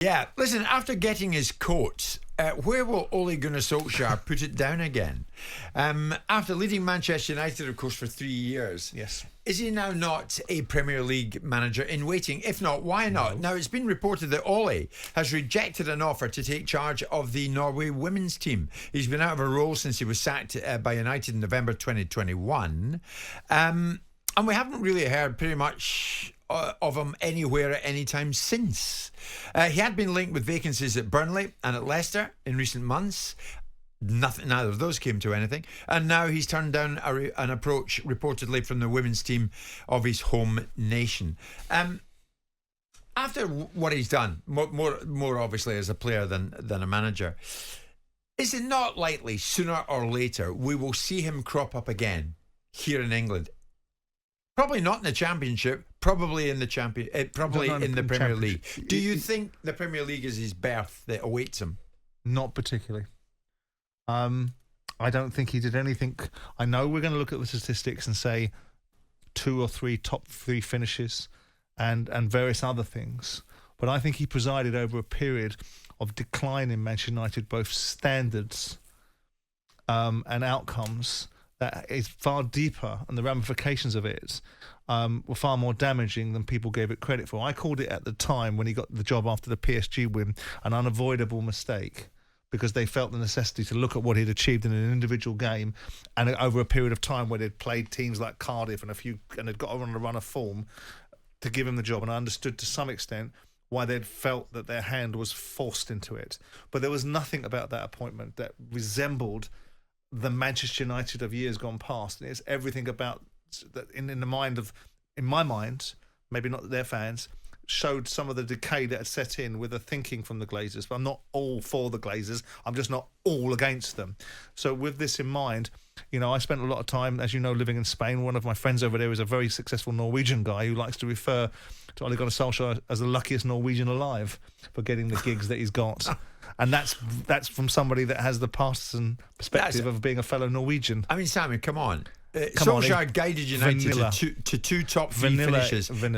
Yeah, listen, after getting his coat, where will Ole Gunnar Solskjaer put it down again? After leading Manchester United, of course, for 3 years. Yes. Is he now not a Premier League manager in waiting? If not, why not? No. Now, it's been reported that Ole has rejected an offer to take charge of the Norway women's team. He's been out of a role since he was sacked by United in November 2021. And we haven't really heard pretty much of him anywhere at any time since. He had been linked with vacancies at Burnley and at Leicester in recent months. Neither of those came to anything, and now he's turned down an approach reportedly from the women's team of his home nation. After what he's done, more obviously as a player than a manager, is it not likely sooner or later we will see him crop up again here in England? Probably not in the Championship. Probably in the Premier League. Do you think the Premier League is his berth that awaits him? Not particularly. I don't think he did anything. I know we're going to look at the statistics and say 2 or 3 top 3 finishes and various other things. But I think he presided over a period of decline in Manchester United, both standards and outcomes, that is far deeper, and the ramifications of it were far more damaging than people gave it credit for. I called it at the time, when he got the job after the PSG win, an unavoidable mistake, because they felt the necessity to look at what he'd achieved in an individual game and over a period of time where they'd played teams like Cardiff and had got on a run of form to give him the job. And I understood to some extent why they'd felt that their hand was forced into it. But there was nothing about that appointment that resembled the Manchester United of years gone past. And it's everything about that in my mind, maybe not their fans, showed some of the decay that had set in with the thinking from the Glazers. But I'm not all for the Glazers. I'm just not all against them. So with this in mind, I spent a lot of time, as you know, living in Spain. One of my friends over there is a very successful Norwegian guy who likes to refer to Ole Gunnar Solskjaer as the luckiest Norwegian alive for getting the gigs that he's got. And that's from somebody that has the partisan perspective of being a fellow Norwegian. I mean, Simon, come on. Solskjaer guided United to 2 top 3 finishes in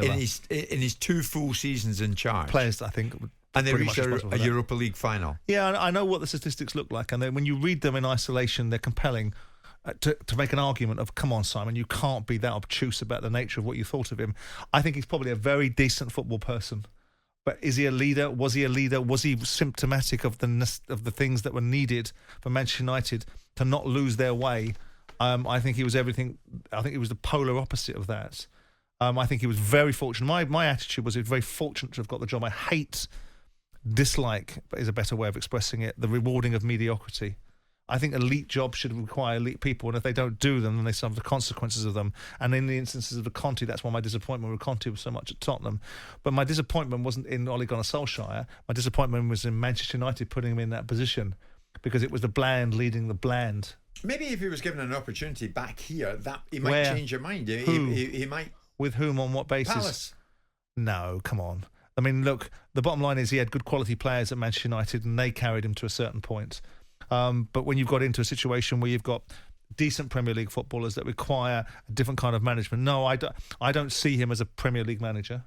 his 2 full seasons in charge. Players, I think, and they reached a Europa League final. Yeah, I know what the statistics look like, and when you read them in isolation, they're compelling to make an argument of, come on, Simon, you can't be that obtuse about the nature of what you thought of him. I think he's probably a very decent football person. But is he a leader? Was he a leader? Was he symptomatic of the things that were needed for Manchester United to not lose their way? I think he was everything. I think he was the polar opposite of that. I think he was very fortunate. My attitude was, he was very fortunate to have got the job. I dislike is a better way of expressing it, the rewarding of mediocrity. I think elite jobs should require elite people, and if they don't do them, then they suffer the consequences of them. And in the instances of the Conte, that's why my disappointment with Conte was so much at Tottenham. But my disappointment wasn't in Ole Gunnar Solskjaer. My disappointment was in Manchester United putting him in that position, because it was the bland leading the bland. Maybe if he was given an opportunity back here, that he might change your mind. He might. With whom, on what basis? Palace. No, come on. I mean, look, the bottom line is he had good quality players at Manchester United, and they carried him to a certain point. But when you've got into a situation where you've got decent Premier League footballers that require a different kind of management, no, I don't see him as a Premier League manager.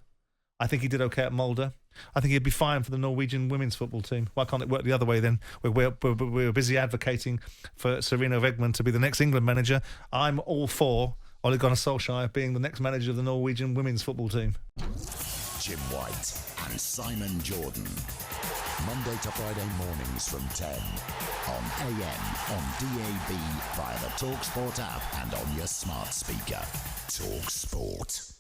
I think he did okay at Mulder. I think he'd be fine for the Norwegian women's football team. Why can't it work the other way then? We're busy advocating for Serena Wegman to be the next England manager. I'm all for Ole Gunnar Solskjaer being the next manager of the Norwegian women's football team. Jim White and Simon Jordan. Monday to Friday mornings from 10 on AM, on DAB, via the talkSPORT app and on your smart speaker. talkSPORT.